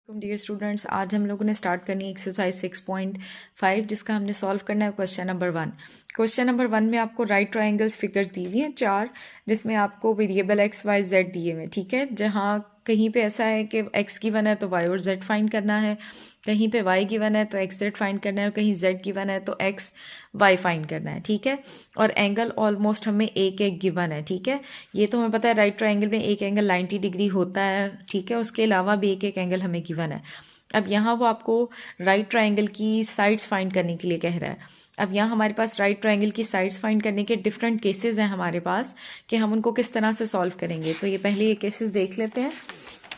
Dear students, आज हम लोगों ने स्टार्ट करनी है एक्सरसाइज 6.5 जिसका हमने सॉल्व करना है क्वेश्चन नंबर 1। क्वेश्चन नंबर 1 में आपको राइट ट्रायंगल्स फिगर दी हुई है 4, जिसमें आपको वेरिएबल एक्स वाई जेड दिए हुए, ठीक है। जहाँ कहीं पे ऐसा है कि एक्स गिवन है तो वाई और जेड फाइंड करना है, कहीं पे वाई गिवन है तो एक्स जेड फाइंड करना है, और कहीं जेड गिवन है तो एक्स वाई फाइंड करना है, ठीक है। और एंगल ऑलमोस्ट हमें एक एक गिवन है, ठीक है। ये तो हमें पता है राइट ट्रायंगल में एक एंगल 90 डिग्री होता है, ठीक है। उसके अलावा भी एक एक एंगल हमें गिवन है। अब यहाँ वो आपको राइट ट्रायंगल की साइड्स फाइंड करने के लिए कह रहा है। अब यहाँ हमारे पास राइट ट्रायंगल की साइड्स फाइंड करने के डिफरेंट केसेस हैं हमारे पास कि हम उनको किस तरह से सॉल्व करेंगे। तो ये पहले ये केसेस देख लेते हैं।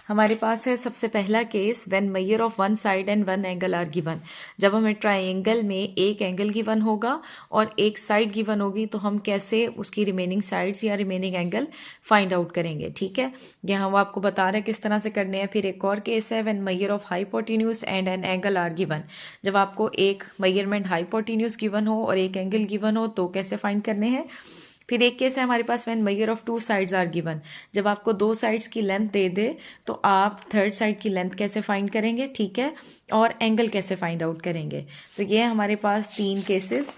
हमारे पास है सबसे पहला case, when measure of one side and one angle are given. जब हमें ट्रायंगल में एक एंगल गिवन होगा और एक साइड गिवन होगी तो हम कैसे उसकी रिमेनिंग साइड्स या रिमेनिंग एंगल फाइंड आउट करेंगे, ठीक है। यहाँ वो आपको बता रहे हैं किस तरह से करने हैं। फिर एक और केस है, when measure of hypotenuse and an angle are given. जब आपको एक मेजरमेंट हाइपोटेन्यूज गिवन हो और एक एंगल गिवन हो तो कैसे फाइंड करने हैं। फिर एक केस है हमारे पास, when measure of two sides are given. जब आपको दो साइड्स की लेंथ दे दे तो आप थर्ड साइड की लेंथ कैसे फाइंड करेंगे, ठीक है, और एंगल कैसे फाइंड आउट करेंगे। तो ये है हमारे पास 3 केसेस,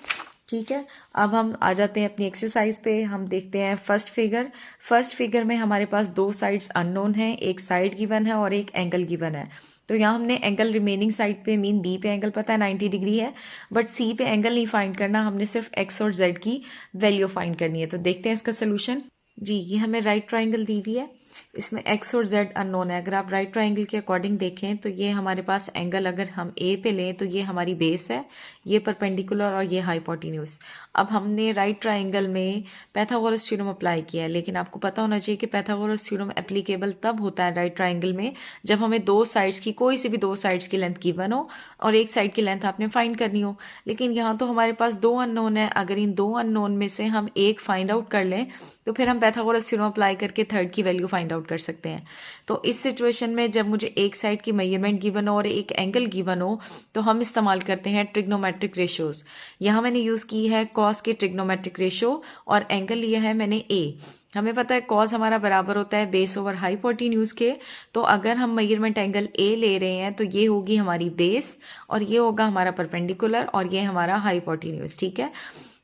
ठीक है। अब हम आ जाते हैं अपनी एक्सरसाइज पे। हम देखते हैं फर्स्ट फिगर में हमारे पास दो साइड्स अननोन हैं, एक साइड गिवन है और एक एंगल गिवन है। तो यहाँ हमने एंगल रिमेनिंग साइड पे मीन बी पे एंगल पता है 90 डिग्री है, बट सी पे एंगल नहीं फाइंड करना, हमने सिर्फ एक्स और जेड की वैल्यू फाइंड करनी है। तो देखते हैं इसका सोल्यूशन। जी, ये हमें राइट ट्राइंगल दी हुई है, इसमें एक्स और जेड अननोन है। अगर आप राइट ट्राइंगल के अकॉर्डिंग देखें तो ये हमारे पास एंगल अगर हम ए पे लें तो ये हमारी बेस है, ये परपेंडिकुलर और ये हाइपोटेन्यूज। अब हमने राइट ट्राइंगल में पैथागोरस थ्योरम अप्लाई किया है, लेकिन आपको पता होना चाहिए कि पैथागोरस थ्योरम एप्लीकेबल तब होता है राइट ट्राइंगल में जब हमें दो साइड्स की, कोई सी भी दो साइड्स की लेंथ गिवन हो और एक साइड की लेंथ आपने फाइंड करनी हो। लेकिन यहाँ तो हमारे पास दो अननोन है, अगर इन दो अननोन में से हम एक फाइंड आउट कर लें तो फिर हम पैथागोरस थ्योरम अप्लाई करके थर्ड की वैल्यू फाइंड आउट कर सकते हैं। तो इस सिचुएशन में जब मुझे एक साइड की मेजरमेंट गिवन हो और एक एंगल गिवन हो तो हम इस्तेमाल करते हैं ट्रिग्नोमेट्रिक रेशियोज। यहाँ मैंने यूज की है कॉस के ट्रिग्नोमेट्रिक रेशियो और एंगल लिया है मैंने ए। हमें पता है कॉस हमारा बराबर होता है बेस ओवर हाइपोटेन्यूज के। तो अगर हम मेजरमेंट एंगल ए ले रहे हैं तो ये होगी हमारी बेस और ये होगा हमारा परपेंडिकुलर और ये हमारा हाइपोटेन्यूज, ठीक है।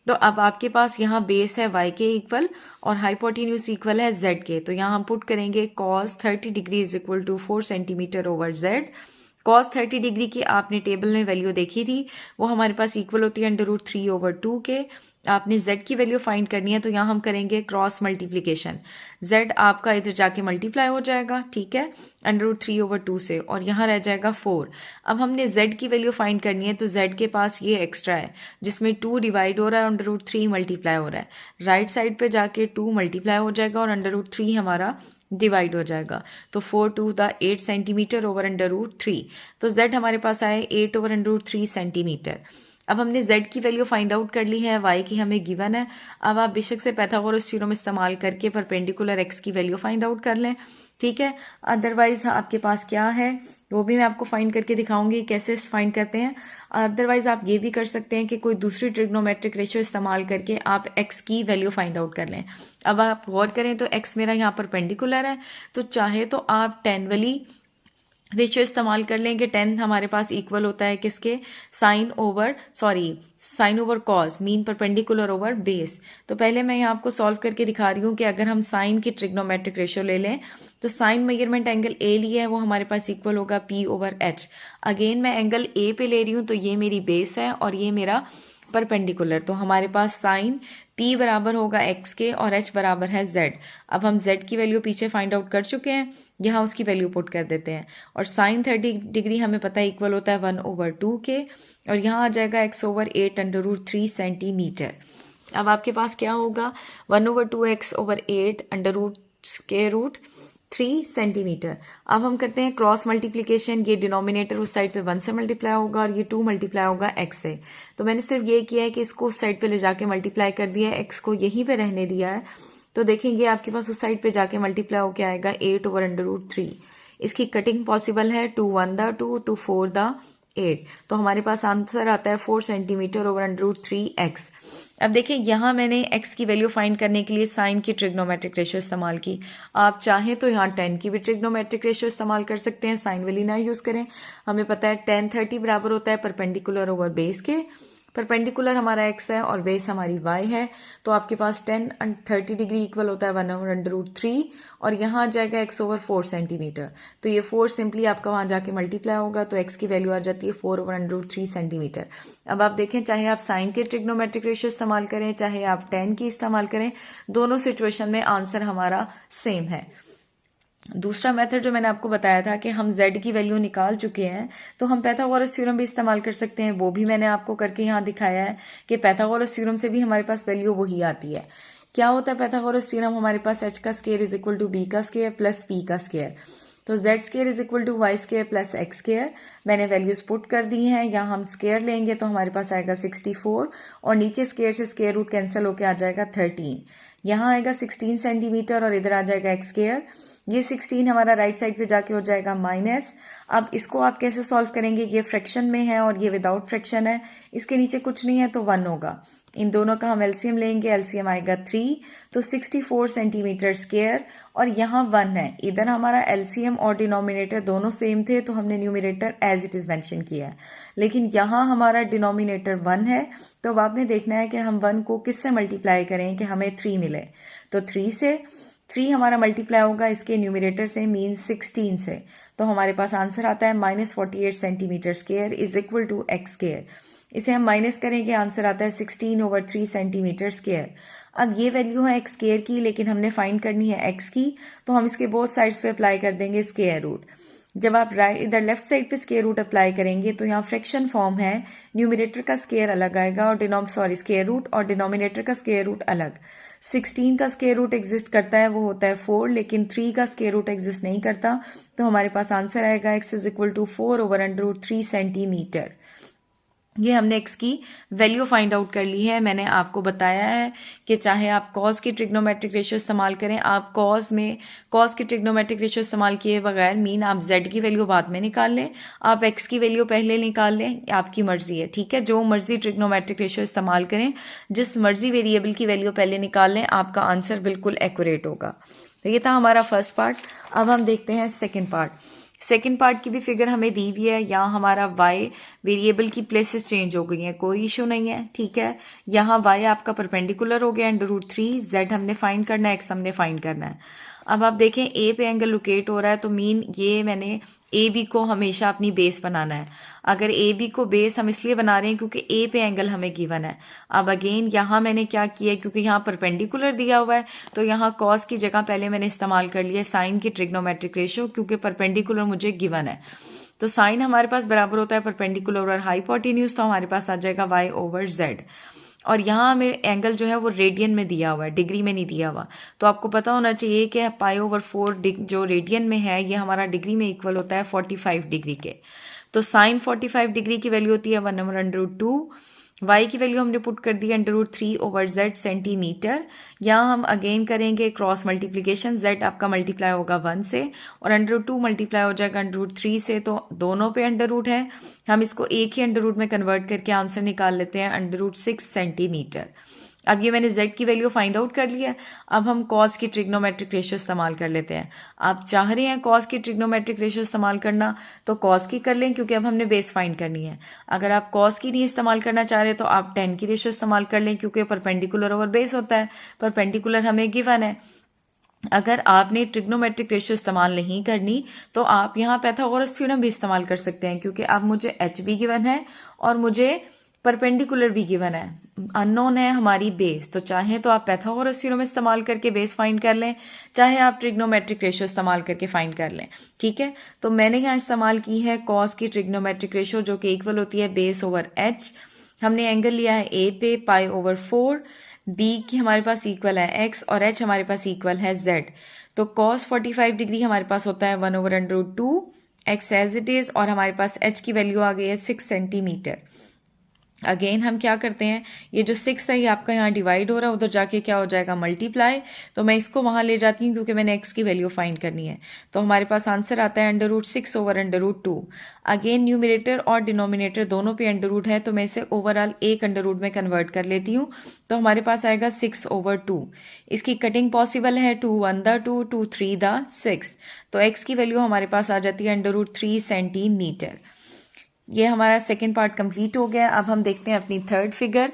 तो अब आपके पास यहाँ बेस है y के इक्वल और हाइपोटेन्यूज इक्वल है z के। तो यहाँ हम पुट करेंगे cos 30 degree is equal to 4 centimetre over z। cos 30 degree की आपने टेबल में वैल्यू देखी थी, वो हमारे पास इक्वल होती है √3/2 के। आपने z की वैल्यू फाइंड करनी है तो यहाँ हम करेंगे क्रॉस मल्टीप्लीकेशन। z आपका इधर जाके मल्टीप्लाई हो जाएगा, ठीक है, √3/2 से, और यहाँ रह जाएगा 4। अब हमने z की वैल्यू फाइंड करनी है तो z के पास ये एक्स्ट्रा है जिसमें 2 डिवाइड हो रहा है और √3 मल्टीप्लाई हो रहा है। राइट साइड पे जाके 2 मल्टीप्लाई हो जाएगा और √3 हमारा डिवाइड हो जाएगा। तो 4 2 8 सेंटीमीटर ओवर √3। तो z हमारे पास आए 8/√3 सेंटीमीटर। अब हमने z की वैल्यू फाइंड आउट कर ली है, y की हमें गिवन है। अब आप बेशक से पैथागोरस थ्योरम इस्तेमाल करके परपेंडिकुलर x की वैल्यू फाइंड आउट कर लें, ठीक है। अदरवाइज आपके पास क्या है वो भी मैं आपको फाइंड करके दिखाऊंगी कैसे फाइंड करते हैं। अदरवाइज आप ये भी कर सकते हैं कि कोई दूसरी ट्रिग्नोमेट्रिक रेशियो इस्तेमाल करके आप x की वैल्यू फाइंड आउट कर लें। अब आप गौर करें तो x मेरा यहाँ परपेंडिकुलर है, तो चाहे तो आप 10 वाली रेशियो इस्तेमाल कर लें कि 10 हमारे पास इक्वल होता है किसके, sine over cos, mean perpendicular over base. तो पहले मैं यहाँ आपको सॉल्व करके दिखा रही हूँ कि अगर हम साइन की ट्रिग्नोमेट्रिक रेशियो ले लें तो साइन मेजरमेंट एंगल ए लिया है वो हमारे पास इक्वल होगा P/H। अगेन मैं एंगल ए पे ले रही हूँ तो ये मेरी बेस है और ये मेरा परपेंडिकुलर। तो हमारे पास साइन P बराबर होगा x के और h बराबर है z। अब हम z की वैल्यू पीछे फाइंड आउट कर चुके हैं, यहाँ उसकी वैल्यू पुट कर देते हैं। और साइन 30 डिग्री हमें पता है इक्वल होता है 1/2 के, और यहाँ आ जाएगा x/8 सेंटीमीटर। अब आपके पास क्या होगा 1/2x/8 सेंटीमीटर। अब हम करते हैं क्रॉस मल्टीप्लीकेशन। ये डिनोमिनेटर उस साइड पे 1 से मल्टीप्लाई होगा और ये 2 मल्टीप्लाई होगा x से। तो मैंने सिर्फ ये किया है कि इसको उस साइड पे ले जाके मल्टीप्लाई कर दिया है, x को यहीं पे रहने दिया है। तो देखेंगे आपके पास उस साइड पे जाके मल्टीप्लाई होके आएगा 8/√3। इसकी कटिंग पॉसिबल है 2 1 2 2 4 8, तो हमारे पास आंसर आता है 4 सेंटीमीटर ओवर √3x। अब देखिए यहाँ मैंने x की वैल्यू फाइंड करने के लिए साइन की ट्रिग्नोमेट्रिक रेशियो इस्तेमाल की। आप चाहें तो यहाँ 10 की भी ट्रिग्नोमेट्रिक रेशियो इस्तेमाल कर सकते हैं, साइन वाली ना यूज़ करें। हमें पता है tan 30 बराबर होता है परपेंडिकुलर ओवर बेस के। परपेंडिकुलर हमारा x है और बेस हमारी y है, तो आपके पास 10 and 30 डिग्री इक्वल होता है 1/√3 और यहाँ आ जाएगा x ओवर 4 सेंटीमीटर। तो ये 4 सिंपली आपका वहाँ जाके मल्टीप्लाई होगा, तो x की वैल्यू आ जाती है 4/√3 सेंटीमीटर। अब आप देखें, चाहे आप साइन के ट्रिग्नोमेट्रिक रेशियो इस्तेमाल करें, चाहे आप tan की इस्तेमाल करें, दोनों सिचुएशन में आंसर हमारा सेम है। दूसरा मेथड जो मैंने आपको बताया था कि हम z की वैल्यू निकाल चुके हैं, तो हम पाइथागोरस थ्योरम भी इस्तेमाल कर सकते हैं। वो भी मैंने आपको करके यहाँ दिखाया है कि पाइथागोरस थ्योरम से भी हमारे पास वैल्यू वही आती है। क्या होता है पाइथागोरस थ्योरम? हमारे पास h का square is equal to b का स्क्वायर प्लस p का स्क्वायर, तो z square is equal to y square plus x square. मैंने वैल्यूज पुट कर दी हैं। यहाँ हम स्क्वायर लेंगे तो हमारे पास आएगा 64 और नीचे स्क्वायर से स्क्वायर रूट कैंसिल होकर आ जाएगा 13। यहाँ आएगा 16 सेंटीमीटर और इधर आ जाएगा x स्क्वायर। ये 16 हमारा राइट साइड पे जाके हो जाएगा माइनस। अब इसको आप कैसे सॉल्व करेंगे? ये फ्रैक्शन में है और ये विदाउट फ्रैक्शन है, इसके नीचे कुछ नहीं है तो 1 होगा। इन दोनों का हम एलसीएम लेंगे, एलसीएम आएगा 3, तो 64 सेंटीमीटर स्क्वायर और यहाँ 1 है। इधर हमारा एलसीएम और डिनोमिनेटर दोनों सेम थे तो हमने numerator as it is mention किया है, लेकिन यहाँ हमारा डिनोमिनेटर 1 है, तो अब आपने देखना है कि हम 1 को किससे मल्टीप्लाई करें कि हमें 3 मिले। तो 3 से 3 हमारा मल्टीप्लाई होगा इसके न्यूमरेटर से, मीन्स 16 से, तो हमारे पास आंसर आता है -48 centimetre square is equal to x square. इसे हम माइनस करेंगे, आंसर आता है 16 ओवर 3 सेंटीमीटर स्क्वायर। अब ये वैल्यू है x स्क्वायर की, लेकिन हमने फाइंड करनी है x की, तो हम इसके बोथ साइड्स पे अप्लाई कर देंगे स्क्वायर रूट। जब आप इधर लेफ्ट साइड पे स्क्वायर रूट अप्लाई करेंगे तो यहाँ फ्रैक्शन फॉर्म है, न्यूमरेटर का स्क्वायर अलग आएगा और स्क्वायर रूट और डिनोमिनेटर का स्क्वायर रूट अलग। 16 का स्क्वायर रूट एग्जिस्ट करता है, वो होता है 4, लेकिन 3 का स्क्वायर रूट एग्जिस्ट नहीं करता, तो हमारे पास आंसर आएगा x is equal to 4 over √3 centimetre. ये हमने x की वैल्यू फाइंड आउट कर ली है। मैंने आपको बताया है कि चाहे आप cos की ट्रिग्नोमेट्रिक रेशियो इस्तेमाल करें, आप cos की ट्रिग्नोमेट्रिक रेशियो इस्तेमाल किए बगैर मीन आप z की वैल्यू बाद में निकाल लें, आप x की वैल्यू पहले निकाल लें, आपकी मर्जी है, ठीक है। जो मर्जी ट्रिग्नोमेट्रिक रेशियो इस्तेमाल करें, जिस मर्जी वेरिएबल की वैल्यू पहले निकाल लें, आपका आंसर बिल्कुल एक्यूरेट होगा। तो ये था हमारा फर्स्ट पार्ट। अब हम देखते हैं सेकेंड पार्ट। सेकेंड पार्ट की भी फिगर हमें दी हुई है। यहाँ हमारा y वेरिएबल की प्लेसेस चेंज हो गई हैं, कोई इशू नहीं है, ठीक है। यहाँ y आपका परपेंडिकुलर हो गया √3, z हमने फाइंड करना है, x हमने फाइंड करना है। अब आप देखें a पे एंगल लोकेट हो रहा है, तो मीन ये मैंने ए बी को हमेशा अपनी बेस बनाना है। अगर ए बी को बेस हम इसलिए बना रहे हैं क्योंकि ए पे एंगल हमें गिवन है। अब अगेन यहाँ मैंने क्या किया है, क्योंकि यहाँ परपेंडिकुलर दिया हुआ है, तो यहाँ कॉस की जगह पहले मैंने इस्तेमाल कर लिया साइन की ट्रिग्नोमेट्रिक रेशियो, क्योंकि परपेंडिकुलर मुझे गिवन है। तो साइन हमारे पास बराबर होता है परपेंडिकुलर और हाइपोटेन्यूज, तो हमारे पास आ जाएगा y ओवर z। और यहाँ हमें एंगल जो है वो रेडियन में दिया हुआ है, डिग्री में नहीं दिया हुआ। तो आपको पता होना चाहिए कि π/4 जो रेडियन में है, ये हमारा डिग्री में इक्वल होता है 45 डिग्री के। तो साइन 45 डिग्री की वैल्यू होती है 1/√2। y की वैल्यू हमने पुट कर दी √3 ओवर z सेंटीमीटर। यहाँ हम अगेन करेंगे क्रॉस मल्टीप्लीकेशन, z आपका मल्टीप्लाई होगा 1 से और √2 मल्टीप्लाई हो जाएगा √3 से, तो दोनों पे अंडर है। हम इसको एक ही अंडर में कन्वर्ट करके आंसर निकाल लेते हैं √6 सेंटीमीटर। अब ये मैंने z की वैल्यू फाइंड आउट कर लिया। अब हम cos की ट्रिग्नोमेट्रिक रेशियो इस्तेमाल कर लेते हैं। आप चाह रहे हैं cos की ट्रिग्नोमेट्रिक रेशियो इस्तेमाल करना, तो cos की कर लें, क्योंकि अब हमने बेस फाइंड करनी है। अगर आप cos की नहीं इस्तेमाल करना चाह रहे तो आप tan की रेशियो इस्तेमाल कर लें, क्योंकि परपेंडिकुलर ओवर बेस होता है, परपेंडिकुलर हमें गिवन है। अगर आपने ट्रिग्नोमेट्रिक रेशियो इस्तेमाल नहीं करनी तो आप यहाँ पाइथागोरस थ्योरम भी इस्तेमाल कर सकते हैं, क्योंकि अब मुझे h भी गिवन है और मुझे परपेंडिकुलर भी गिवन है, अननोन है हमारी बेस। तो चाहे तो आप पाइथागोरस थ्योरम इस्तेमाल करके बेस फाइंड कर लें, चाहे आप ट्रिग्नोमेट्रिक रेशियो इस्तेमाल करके फाइंड कर लें, ठीक है। तो मैंने यहाँ इस्तेमाल की है कॉस की ट्रिग्नोमेट्रिक रेशियो, जो कि इक्वल होती है बेस ओवर h। हमने एंगल लिया है a पे π/4, b की हमारे पास इक्वल है x और h हमारे पास इक्वल है z। तो cos 45 डिग्री हमारे पास होता है 1/√2 x एज इट इज, और हमारे पास h की वैल्यू आ गई है 6 सेंटीमीटर। अगेन हम क्या करते हैं, ये जो 6 है ये आपका यहाँ डिवाइड हो रहा है, उधर जाके क्या हो जाएगा मल्टीप्लाई, तो मैं इसको वहाँ ले जाती हूँ क्योंकि मैंने x की वैल्यू फाइंड करनी है। तो हमारे पास आंसर आता है √6/√2। अगेन न्यूमरेटर और डिनोमिनेटर दोनों पे अंडर है, तो मैं इसे ओवरऑल एक अंडर में कन्वर्ट कर लेती हूँ, तो हमारे पास आएगा 6/2। इसकी कटिंग पॉसिबल है, 2 1 द 2, 2 3 द 6, तो x की वैल्यू हमारे पास आ जाती है √3 सेंटीमीटर। ये हमारा सेकेंड पार्ट कंप्लीट हो गया। अब हम देखते हैं अपनी third figure.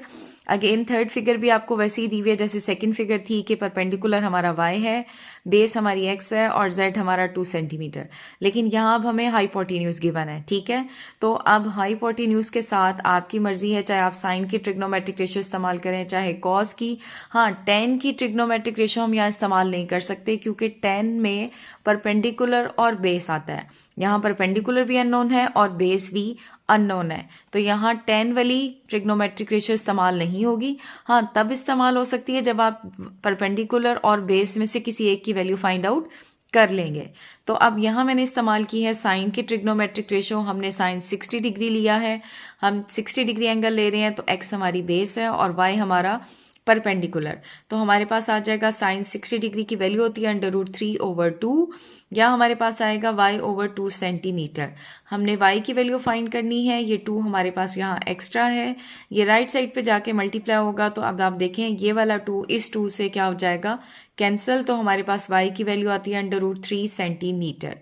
Again third figure भी आपको वैसे ही दी हुई है जैसे सेकंड फिगर थी कि परपेंडिकुलर हमारा y है, बेस हमारी x है और z हमारा 2 सेंटीमीटर। लेकिन यहाँ अब हमें हाइपोटेन्यूज गिवन है, ठीक है। तो अब हाइपोटेन्यूज के साथ आपकी मर्जी है, चाहे आप साइन की ट्रिग्नोमेट्रिक रेशियो इस्तेमाल करें चाहे कॉस की। हाँ, tan की ट्रिग्नोमेट्रिक रेशियो हम यहाँ इस्तेमाल नहीं कर सकते क्योंकि tan में परपेंडिकुलर और बेस आता है। यहाँ परपेंडिकुलर भी अननोन है और बेस भी अननोन है, तो यहाँ tan वाली ट्रिग्नोमेट्रिक रेशियो इस्तेमाल नहीं होगी। हाँ, तब इस्तेमाल हो सकती है जब आप परपेंडिकुलर और बेस में से किसी एक की वैल्यू फाइंड आउट कर लेंगे। तो अब यहाँ मैंने इस्तेमाल की है साइन की ट्रिग्नोमेट्रिक रेशियो। हमने साइन 60 डिग्री लिया है, हम 60 डिग्री एंगल ले रहे हैं, तो x हमारी बेस है और y हमारा परपेंडिकुलर। तो हमारे पास आ जाएगा साइन 60 डिग्री की वैल्यू होती है √3/2, या हमारे पास आएगा y/2 सेंटीमीटर। हमने y की वैल्यू फाइंड करनी है, ये 2 हमारे पास यहाँ एक्स्ट्रा है, ये राइट साइड पे जाके मल्टीप्लाई होगा। तो अब आप देखें ये वाला 2 इस 2 से क्या हो जाएगा, कैंसिल। तो हमारे पास y की वैल्यू आती है √3 सेंटीमीटर।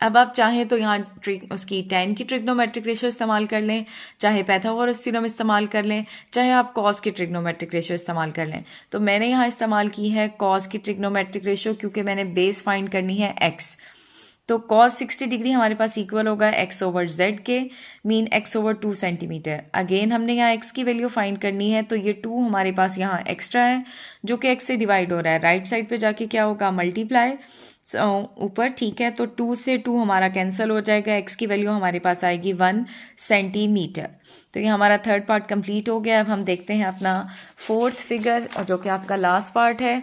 अब आप चाहें तो यहाँ उसकी tan की ट्रिग्नोमेट्रिक रेशियो इस्तेमाल कर लें, चाहे पैथागोरस थ्योरम इस्तेमाल कर लें, चाहे आप cos की ट्रिग्नोमेट्रिक रेशियो इस्तेमाल कर लें। तो मैंने यहाँ इस्तेमाल की है cos की ट्रिग्नोमेट्रिक रेशियो क्योंकि मैंने बेस फाइंड करनी है x। तो cos 60 डिग्री हमारे पास इक्वल होगा x/z के, मीन x/2 सेंटीमीटर। अगेन हमने यहाँ x की वैल्यू फाइंड करनी है, तो ये 2 हमारे पास यहाँ एक्स्ट्रा है जो कि x से डिवाइड हो रहा है, राइट साइड पे जाके क्या होगा मल्टीप्लाई ऊपर, ठीक है। तो 2 से 2 हमारा कैंसिल हो जाएगा, x की वैल्यू हमारे पास आएगी 1 सेंटीमीटर। तो ये हमारा थर्ड पार्ट कंप्लीट हो गया। अब हम देखते हैं अपना फोर्थ फिगर, और जो कि आपका लास्ट पार्ट है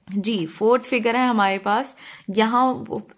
जी। फोर्थ फिगर है हमारे पास। यहाँ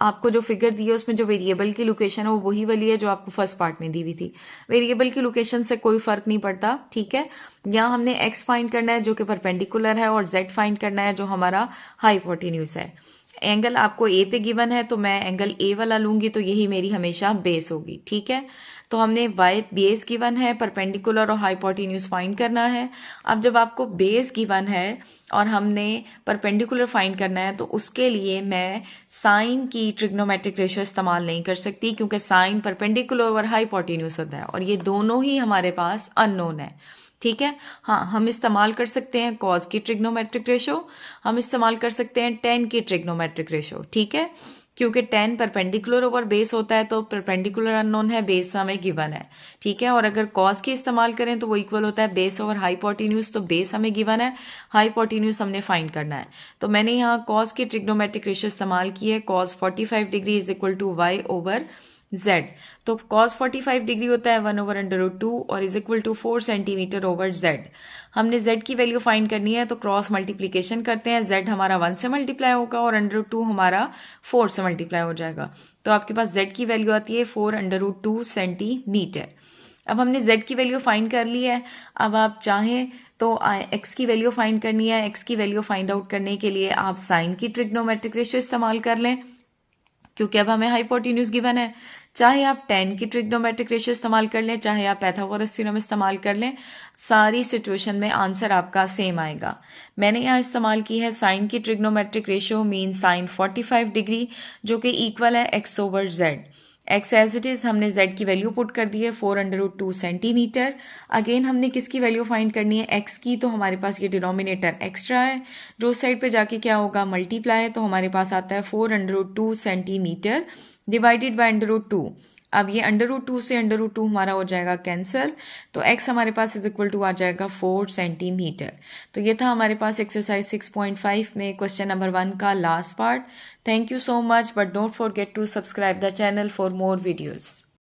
आपको जो फिगर दी है उसमें जो वेरिएबल की लोकेशन है वो वही वाली है जो आपको फर्स्ट पार्ट में दी हुई थी। वेरिएबल की लोकेशन से कोई फर्क नहीं पड़ता, ठीक है। यहाँ हमने x फाइंड करना है जो कि परपेंडिकुलर है और z फाइंड करना है जो हमारा हाइपोटेन्यूज है। एंगल आपको ए पे गिवन है तो मैं एंगल ए वाला लूंगी, तो यही मेरी हमेशा बेस होगी, ठीक है। तो हमने y बेस गिवन है, परपेंडिकुलर और हाइपोटेन्यूज फाइंड करना है। अब जब आपको बेस गिवन है और हमने परपेंडिकुलर फाइंड करना है, तो उसके लिए मैं साइन की ट्रिग्नोमेट्रिक रेशियो इस्तेमाल नहीं कर सकती क्योंकि साइन परपेंडिकुलर और हाइपोटेन्यूज होता है और ये दोनों ही हमारे पास अननोन है, ठीक है। हाँ, हम इस्तेमाल कर सकते हैं कॉस की ट्रिग्नोमेट्रिक रेशियो, हम इस्तेमाल कर सकते हैं tan की ट्रिग्नोमेट्रिक रेशियो, ठीक है। क्योंकि tan परपेंडिकुलर ओवर बेस होता है तो परपेंडिकुलर अननोन है, बेस हमें गिवन है, ठीक है। और अगर कॉस की इस्तेमाल करें तो वो इक्वल होता है बेस ओवर हाइपोटेन्यूज, तो बेस हमें गिवन है, हाइपोटेन्यूज हमने फाइंड करना है। तो मैंने यहाँ कॉस की ट्रिग्नोमेट्रिक रेशियो इस्तेमाल की है, cos 45 degree is equal to y/z। तो cos 45 डिग्री होता है 1/√2 और is equal to 4 centimetre over z। हमने z की वैल्यू फाइंड करनी है, तो क्रॉस मल्टीप्लीकेशन करते हैं, z हमारा 1 से मल्टीप्लाई होगा और √2 हमारा 4 से मल्टीप्लाई हो जाएगा। तो आपके पास z की वैल्यू आती है 4/√2 सेंटीमीटर। अब हमने z की वैल्यू फाइंड कर ली है। अब आप चाहें तो x की वैल्यू फाइंड करनी है, x की वैल्यू फाइंड आउट करने के लिए आप साइन की ट्रिग्नोमेट्रिक रेशियो इस्तेमाल कर लें क्योंकि अब हमें हाइपोटेन्यूज गिवन है। चाहे आप tan की ट्रिग्नोमेट्रिक रेशियो इस्तेमाल कर लें, चाहे आप पैथागोरस थ्योरम इस्तेमाल कर लें, सारी सिचुएशन में आंसर आपका सेम आएगा। मैंने यहाँ इस्तेमाल की है साइन की trigonometric ratio, mean sine 45 degree जो कि इक्वल है x/z। x as it is हमने z की वैल्यू पुट कर दी है 4/2 सेंटीमीटर। अगेन हमने किसकी वैल्यू फाइंड करनी है, x की, तो हमारे पास ये डिनोमिनेटर एक्स्ट्रा है जो उस साइड पे जाके क्या होगा मल्टीप्लाई, तो हमारे पास आता है 4/2 सेंटीमीटर डिवाइडेड बाय √2। अब ये √2 से √2 हमारा हो जाएगा कैंसिल, तो x हमारे पास इज इक्वल टू आ जाएगा 4 सेंटीमीटर। तो ये था हमारे पास एक्सरसाइज 6.5 में क्वेश्चन नंबर 1 का last part. Thank you so much, but don't forget to subscribe the channel for more videos.